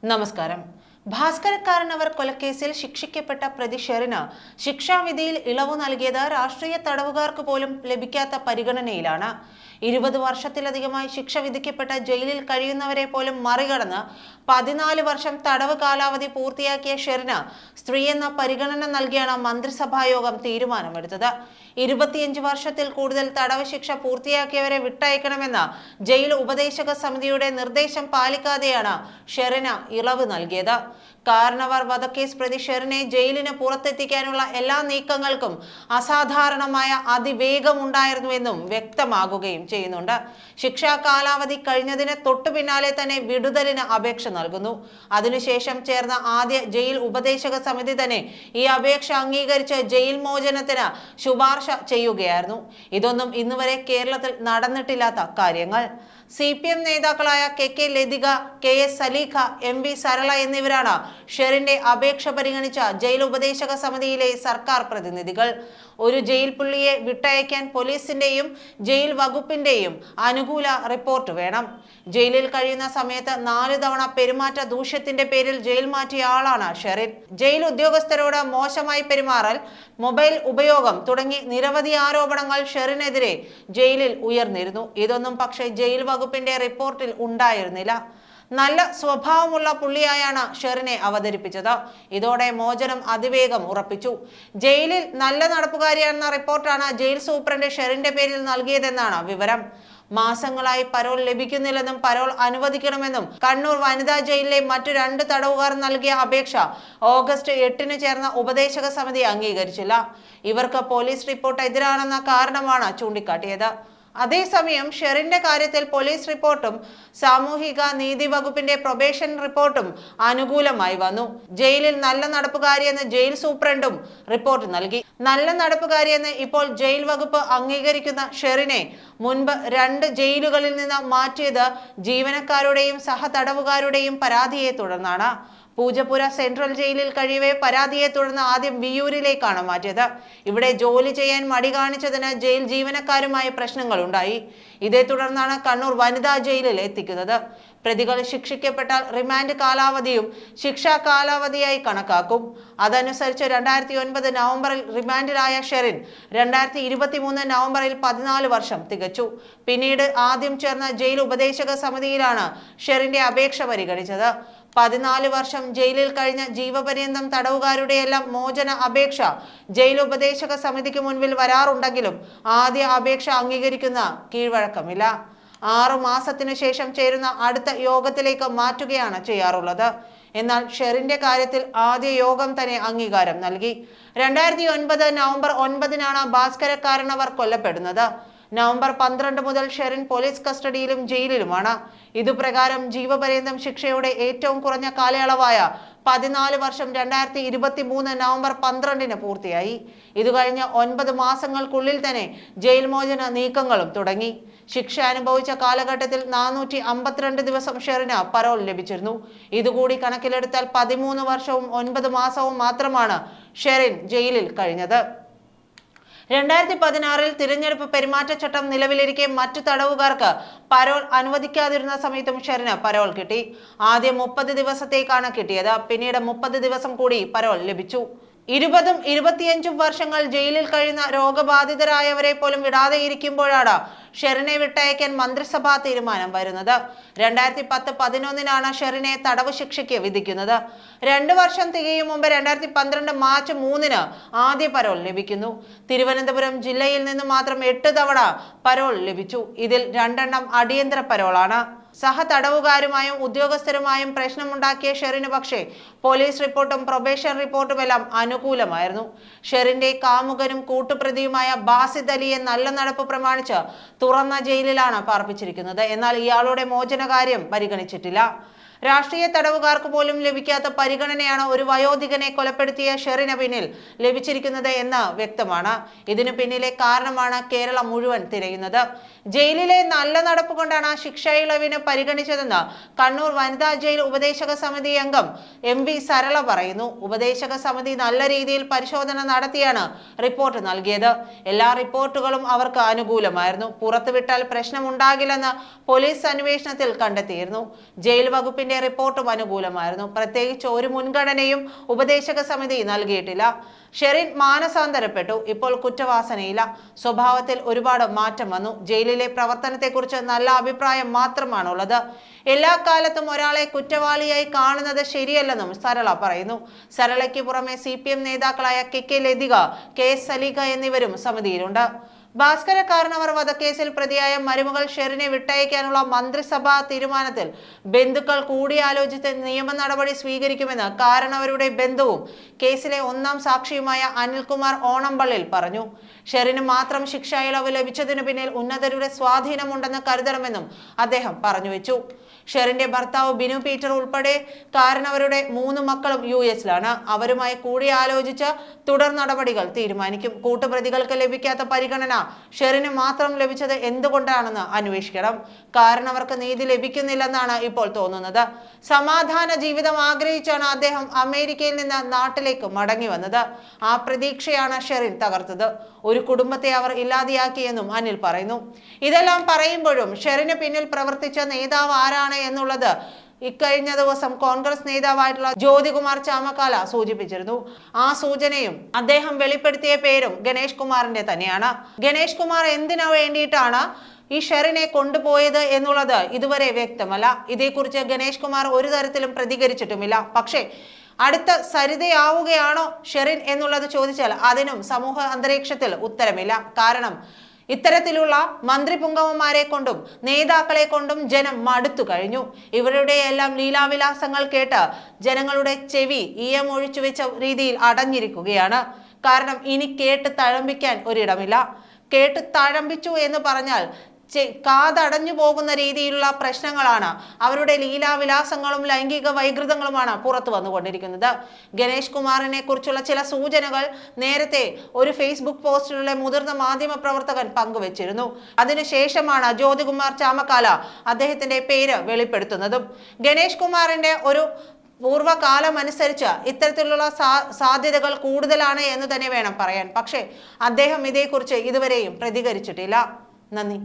നമസ്കാരം. ഭാസ്കരക്കാരനവർ കൊലക്കേസിൽ ശിക്ഷിക്കപ്പെട്ട പ്രതി ഷെറിന് ശിക്ഷാവിധിയിൽ ഇളവ് നൽകിയത് രാഷ്ട്രീയ തടവുകാർക്ക് പോലും ലഭിക്കാത്ത പരിഗണനയിലാണ്. 20 വർഷത്തിലധികമായി ശിക്ഷ വിധിക്കപ്പെട്ട ജയിലിൽ കഴിയുന്നവരെ പോലും മറികടന്ന് 14 വർഷം തടവ് കാലാവധി പൂർത്തിയാക്കിയ ഷെറിന് സ്ത്രീ എന്ന പരിഗണന നൽകിയാണ് മന്ത്രിസഭായോഗം തീരുമാനമെടുത്തത്. 25 വർഷത്തിൽ കൂടുതൽ തടവ് ശിക്ഷ പൂർത്തിയാക്കിയവരെ വിട്ടയക്കണമെന്ന ജയിൽ ഉപദേശക സമിതിയുടെ നിർദ്ദേശം പാലിക്കാതെയാണ് ഷെറിന് ഇളവ് നൽകിയത്. കാരണവർ വധക്കേസ് പ്രതി ഷെറിനെ ജയിലിന് പുറത്തെത്തിക്കാനുള്ള എല്ലാ നീക്കങ്ങൾക്കും അസാധാരണമായ അതിവേഗമുണ്ടായിരുന്നുവെന്നും വ്യക്തമാകുകയും ചെയ്യുന്നുണ്ട്. ശിക്ഷാ കാലാവധി കഴിഞ്ഞതിന് തൊട്ടു പിന്നാലെ തന്നെ വിടുതലിന് അപേക്ഷ നൽകുന്നു. അതിനുശേഷം ചേർന്ന ആദ്യ ജയിൽ ഉപദേശക സമിതി തന്നെ ഈ അപേക്ഷ അംഗീകരിച്ച് ജയിൽ മോചനത്തിന് ശുപാർശ ചെയ്യുകയായിരുന്നു. ഇതൊന്നും ഇന്നുവരെ കേരളത്തിൽ നടന്നിട്ടില്ലാത്ത കാര്യങ്ങൾ. CPM നേതാക്കളായ KK Lathika, KS Saleekha, MV Sarala എന്നിവരാണ് ഷെറിന്റെ അപേക്ഷ പരിഗണിച്ച ജയിൽ ഉപദേശക സമിതിയിലെ സർക്കാർ പ്രതിനിധികൾ. ഒരു ജയിൽ പുള്ളിയെ വിട്ടയക്കാൻ പോലീസിന്റെയും ജയിൽ വകുപ്പിന്റെയും അനുകൂല റിപ്പോർട്ട് വേണം. ജയിലിൽ കഴിയുന്ന സമയത്ത് 4 തവണ പെരുമാറ്റ ദൂഷ്യത്തിന്റെ പേരിൽ ജയിൽ മാറ്റിയ ആളാണ് ഷെറിൻ. ജയിൽ ഉദ്യോഗസ്ഥരോട് മോശമായി പെരുമാറൽ, മൊബൈൽ ഉപയോഗം തുടങ്ങി നിരവധി ആരോപണങ്ങൾ ഷെറിനെതിരെ ജയിലിൽ ഉയർന്നിരുന്നു. ഇതൊന്നും പക്ഷേ ജയിൽ വകുപ്പിന്റെ റിപ്പോർട്ടിൽ ഉണ്ടായിരുന്നില്ല. നല്ല സ്വഭാവമുള്ള പുള്ളിയായാണ് ഷെറിനെ അവതരിപ്പിച്ചത്. ഇതോടെ മോചനം അതിവേഗം ഉറപ്പിച്ചു. ജയിലിൽ നല്ല നടപ്പുകാരിയാണെന്ന റിപ്പോർട്ടാണ് ജയിൽ സൂപ്രണ്ട് ഷെറിന്റെ പേരിൽ നൽകിയതെന്നാണ് വിവരം. മാസങ്ങളായി പരോൾ ലഭിക്കുന്നില്ലെന്നും പരോൾ അനുവദിക്കണമെന്നും കണ്ണൂർ വനിതാ ജയിലിലെ മറ്റു 2 തടവുകാർ നൽകിയ അപേക്ഷ ഓഗസ്റ്റ് 8-ന് ചേർന്ന ഉപദേശക സമിതി അംഗീകരിച്ചില്ല. ഇവർക്ക് പോലീസ് റിപ്പോർട്ട് എതിരാണെന്ന കാരണമാണ് ചൂണ്ടിക്കാട്ടിയത്. അതേസമയം ഷെറിന്റെ കാര്യത്തിൽ പോലീസ് റിപ്പോർട്ടും സാമൂഹിക നീതി വകുപ്പിന്റെ പ്രൊബേഷൻ റിപ്പോർട്ടും അനുകൂലമായി വന്നു. ജയിലിൽ നല്ല നടപ്പുകാരിയെന്ന് ജയിൽ സൂപ്രണ്ടും റിപ്പോർട്ട് നൽകി. നല്ല നടപ്പുകാരിയെന്ന് ഇപ്പോൾ ജയിൽ വകുപ്പ് അംഗീകരിക്കുന്ന ഷെറിനെ മുൻപ് 2 ജയിലുകളിൽ നിന്ന് മാറ്റിയത് ജീവനക്കാരുടെയും സഹതടവുകാരുടെയും പരാതിയെ തുടർന്നാണ്. പൂജപ്പുര സെൻട്രൽ ജയിലിൽ കഴിയവേ പരാതിയെ തുടർന്ന് ആദ്യം വിയൂരിലേക്കാണ് മാറ്റിയത്. ഇവിടെ ജോലി ചെയ്യാൻ മടി കാണിച്ചതിന് ജയിൽ ജീവനക്കാരുമായി പ്രശ്നങ്ങളുണ്ടായി. ഇതേ തുടർന്നാണ് കണ്ണൂർ വനിതാ ജയിലിൽ എത്തിക്കുന്നത്. പ്രതികൾ ശിക്ഷിക്കപ്പെട്ടാൽ റിമാൻഡ് കാലാവധിയും ശിക്ഷാ കാലാവധിയായി കണക്കാക്കും. അതനുസരിച്ച് 2009 നവംബറിൽ റിമാൻഡിലായ ഷെറിൻ 2023 നവംബറിൽ 14 വർഷം തികച്ചു. പിന്നീട് ആദ്യം ചേർന്ന ജയിൽ ഉപദേശക സമിതിയിലാണ് ഷെറിന്റെ അപേക്ഷ പരിഗണിച്ചത്. 14 വർഷം ജയിലിൽ കഴിഞ്ഞ ജീവപര്യന്തം തടവുകാരുടെയെല്ലാം മോചന അപേക്ഷ ജയിൽ ഉപദേശക സമിതിക്ക് മുൻപിൽ വരാറുണ്ടെങ്കിലും ആദ്യ അപേക്ഷ അംഗീകരിക്കുന്ന കീഴ്വഴക്കമില്ല. 6 മാസത്തിനു ശേഷം ചേരുന്ന അടുത്ത യോഗത്തിലേക്ക് മാറ്റുകയാണ് ചെയ്യാറുള്ളത്. എന്നാൽ ഷെറിന്റെ കാര്യത്തിൽ ആദ്യ യോഗം തന്നെ അംഗീകാരം നൽകി. 2009 നവംബർ 9-നാണ് ഭാസ്കരക്കാരനവർ കൊല്ലപ്പെടുന്നത്. നവംബർ 12 മുതൽ ഷെറിൻ പോലീസ് കസ്റ്റഡിയിലും ജയിലിലുമാണ്. ഇതുപ്രകാരം ജീവപര്യന്തം ശിക്ഷയുടെ ഏറ്റവും കുറഞ്ഞ കാലയളവായ 14 വർഷം 2023 നവംബർ 12-ന് പൂർത്തിയായി. ഇത് കഴിഞ്ഞ് 9 മാസങ്ങൾക്കുള്ളിൽ തന്നെ ജയിൽ മോചന നീക്കങ്ങളും തുടങ്ങി. ശിക്ഷ അനുഭവിച്ച കാലഘട്ടത്തിൽ 452 ദിവസം ഷെറിന് പരോൾ ലഭിച്ചിരുന്നു. ഇതുകൂടി കണക്കിലെടുത്താൽ 13 വർഷവും 9 മാസവും മാത്രമാണ് ഷെറിൻ ജയിലിൽ കഴിഞ്ഞത്. 2016-ൽ തിരഞ്ഞെടുപ്പ് പെരുമാറ്റച്ചട്ടം നിലവിലിരിക്കെ മറ്റു തടവുകാർക്ക് പരോൾ അനുവദിക്കാതിരുന്ന സമയത്തും ഷെറിന് പരോൾ കിട്ടി. ആദ്യം 30 ദിവസത്തേക്കാണ് കിട്ടിയത്. പിന്നീട് 30 ദിവസം കൂടി പരോൾ ലഭിച്ചു. 20ഉം 25ഉം വർഷങ്ങൾ ജയിലിൽ കഴിയുന്ന രോഗബാധിതരായവരെ പോലും വിടാതെ ഇരിക്കുമ്പോഴാണ് ഷെറിനെ വിട്ടയക്കാൻ മന്ത്രിസഭാ തീരുമാനം വരുന്നത്. 2010-11-നാണ് ഷെറിനെ തടവ് ശിക്ഷയ്ക്ക് വിധിക്കുന്നത്. 2 വർഷം തികയും മുമ്പ് 2012 മാർച്ച് 3-ന് ആദ്യ പരോൾ ലഭിക്കുന്നു. തിരുവനന്തപുരം ജില്ലയിൽ നിന്ന് മാത്രം 8 തവണ പരോൾ ലഭിച്ചു. ഇതിൽ 2 എണ്ണം അടിയന്തര പരോളാണ്. സഹതടവുകാരുമായും ഉദ്യോഗസ്ഥരുമായും പ്രശ്നമുണ്ടാക്കിയ ഷെറിന് പക്ഷേ പോലീസ് റിപ്പോർട്ടും പ്രൊബേഷൻ റിപ്പോർട്ടുമെല്ലാം അനുകൂലമായിരുന്നു. ഷെറിന്റെ കാമുകനും കൂട്ടുപ്രതിയുമായ ബാസിദ് അലിയെ നല്ല നടപ്പ് പ്രമാണിച്ച് തുറന്ന ജയിലിലാണ് പാർപ്പിച്ചിരിക്കുന്നത്. എന്നാൽ ഇയാളുടെ മോചനകാര്യം പരിഗണിച്ചിട്ടില്ല. രാഷ്ട്രീയ തടവുകാർക്ക് പോലും ലഭിക്കാത്ത പരിഗണനയാണ് ഒരു വയോധികനെ കൊലപ്പെടുത്തിയ ഷെറിന് പിന്നിൽ ലഭിച്ചിരിക്കുന്നത് എന്ന് വ്യക്തമാണ്. ഇതിനു പിന്നിലെ കാരണമാണ് കേരളം മുഴുവൻ തിരയുന്നത്. ജയിലിലെ നല്ല നടപ്പ് കൊണ്ടാണ് ശിക്ഷ ഇളവിന് പരിഗണിച്ചതെന്ന് കണ്ണൂർ വനിതാ ജയിൽ ഉപദേശക സമിതി അംഗം MV സരള പറയുന്നു. ഉപദേശക സമിതി നല്ല രീതിയിൽ പരിശോധന നടത്തിയാണ് റിപ്പോർട്ട് നൽകിയത്. എല്ലാ റിപ്പോർട്ടുകളും അവർക്ക് അനുകൂലമായിരുന്നു. പുറത്തുവിട്ടാൽ പ്രശ്നമുണ്ടാകില്ലെന്ന് പോലീസ് അന്വേഷണത്തിൽ കണ്ടെത്തിയിരുന്നു. ജയിൽ വകുപ്പിന്റെ വകുപ്പിന്റെ റിപ്പോർട്ടും അനുകൂലമായിരുന്നു. പ്രത്യേകിച്ച് ഒരു മുൻഗണനയും ഉപദേശക സമിതി നൽകിയിട്ടില്ല. ഷെറിൻ മാനസാന്തരപ്പെട്ടു. ഇപ്പോൾ കുറ്റവാസനയില്ല. സ്വഭാവത്തിൽ ഒരുപാട് മാറ്റം വന്നു. ജയിലിലെ പ്രവർത്തനത്തെക്കുറിച്ച് നല്ല അഭിപ്രായം മാത്രമാണുള്ളത്. എല്ലാ കാലത്തും ഒരാളെ കുറ്റവാളിയായി കാണുന്നത് ശരിയല്ലെന്നും സരള പറയുന്നു. സരളയ്ക്ക് പുറമെ CPM നേതാക്കളായ KK ലതിക, KS സലീഖ എന്നിവരും സമിതിയിലുണ്ട്. ഭാസ്കര കാരണവർ വധക്കേസിൽ പ്രതിയായ മരുമകൾ ഷെറിനെ വിട്ടയക്കാനുള്ള മന്ത്രിസഭാ തീരുമാനത്തിൽ ബന്ധുക്കൾ കൂടിയാലോചിച്ച് നിയമ നടപടി സ്വീകരിക്കുമെന്ന് കാരണവരുടെ ബന്ധുവും കേസിലെ ഒന്നാം സാക്ഷിയുമായ അനിൽകുമാർ ഓണംപള്ളിൽ പറഞ്ഞു. ഷെറിന് മാത്രം ശിക്ഷ ഇളവ് ലഭിച്ചതിനു പിന്നിൽ ഉന്നതരുടെ സ്വാധീനമുണ്ടെന്ന് കരുതണമെന്നും അദ്ദേഹം പറഞ്ഞുവെച്ചു. ഷെറിന്റെ ഭർത്താവ് ബിനു പീറ്റർ ഉൾപ്പെടെ കാരണവരുടെ 3 മക്കളും US-ലാണ്. അവരുമായി കൂടിയാലോചിച്ച് തുടർ നടപടികൾ തീരുമാനിക്കും. കൂട്ടുപ്രതികൾക്ക് ലഭിക്കാത്ത പരിഗണന ഷെറിന് മാത്രം ലഭിച്ചത് എന്തുകൊണ്ടാണെന്ന് അന്വേഷിക്കണം. കാരണവർക്ക് നീതി ലഭിക്കുന്നില്ലെന്നാണ് ഇപ്പോൾ തോന്നുന്നത്. സമാധാന ജീവിതം ആഗ്രഹിച്ചാണ് അദ്ദേഹം അമേരിക്കയിൽ നിന്ന് നാട്ടിലേക്ക് മടങ്ങി വന്നത്. ആ പ്രതീക്ഷയാണ് ഷെറിൻ തകർത്തത്. ഒരു കുടുംബത്തെ അവർ ഇല്ലാതെയാക്കിയെന്നും അനിൽ പറയുന്നു. ഇതെല്ലാം പറയുമ്പോഴും ഷെറിന് പിന്നിൽ പ്രവർത്തിച്ച നേതാവ് ആരാണ് എന്നുള്ളത് ഇക്കഴിഞ്ഞ ദിവസം കോൺഗ്രസ് നേതാവായിട്ടുള്ള ജ്യോതികുമാർ ചാമക്കാല സൂചിപ്പിച്ചിരുന്നു. ആ സൂചനയും അദ്ദേഹം വെളിപ്പെടുത്തിയ പേരും ഗണേഷ് കുമാറിന്റെ തന്നെയാണ്. ഗണേഷ് കുമാർ എന്തിനു വേണ്ടിയിട്ടാണ് ഈ ഷെറിനെ കൊണ്ടുപോയത് എന്നുള്ളത് ഇതുവരെ വ്യക്തമല്ല. ഇതേക്കുറിച്ച് ഗണേഷ് കുമാർ ഒരു തരത്തിലും പ്രതികരിച്ചിട്ടുമില്ല. പക്ഷേ അടുത്ത സരിതയാവുകയാണോ ഷെറിൻ എന്നുള്ളത് ചോദിച്ചാൽ അതിനും സമൂഹ അന്തരീക്ഷത്തിൽ ഉത്തരമില്ല. കാരണം ഇത്തരത്തിലുള്ള മന്ത്രിപുങ്കവന്മാരെ കൊണ്ടും നേതാക്കളെ കൊണ്ടും ജനം മടുത്തു കഴിഞ്ഞു. ഇവരുടെ എല്ലാം ലീലാവിലാസങ്ങൾ കേട്ട് ജനങ്ങളുടെ ചെവി ഈയം ഒഴിച്ചു വെച്ച രീതിയിൽ അടഞ്ഞിരിക്കുകയാണ്. കാരണം ഇനി കേട്ട് തഴമ്പിക്കാൻ ഒരിടമില്ല. കേട്ട് തഴമ്പിച്ചു എന്ന് പറഞ്ഞാൽ കാതടഞ്ഞു പോകുന്ന രീതിയിലുള്ള പ്രശ്നങ്ങളാണ്. അവരുടെ ലീലാവിലാസങ്ങളും ലൈംഗിക വൈകൃതങ്ങളുമാണ് പുറത്തു വന്നുകൊണ്ടിരിക്കുന്നത്. ഗണേഷ് കുമാറിനെ കുറിച്ചുള്ള ചില സൂചനകൾ നേരത്തെ ഒരു ഫേസ്ബുക്ക് പോസ്റ്റിലൂടെ മുതിർന്ന മാധ്യമ പ്രവർത്തകൻ പങ്കുവച്ചിരുന്നു. അതിനുശേഷമാണ് ജ്യോതികുമാർ ചാമക്കാല അദ്ദേഹത്തിന്റെ പേര് വെളിപ്പെടുത്തുന്നതും. ഗണേഷ് കുമാറിന്റെ ഒരു പൂർവ്വകാലം അനുസരിച്ച് ഇത്തരത്തിലുള്ള സാധ്യതകൾ കൂടുതലാണ് എന്ന് തന്നെ വേണം പറയാൻ. പക്ഷേ അദ്ദേഹം ഇതേക്കുറിച്ച് ഇതുവരെയും പ്രതികരിച്ചിട്ടില്ല. നന്ദി.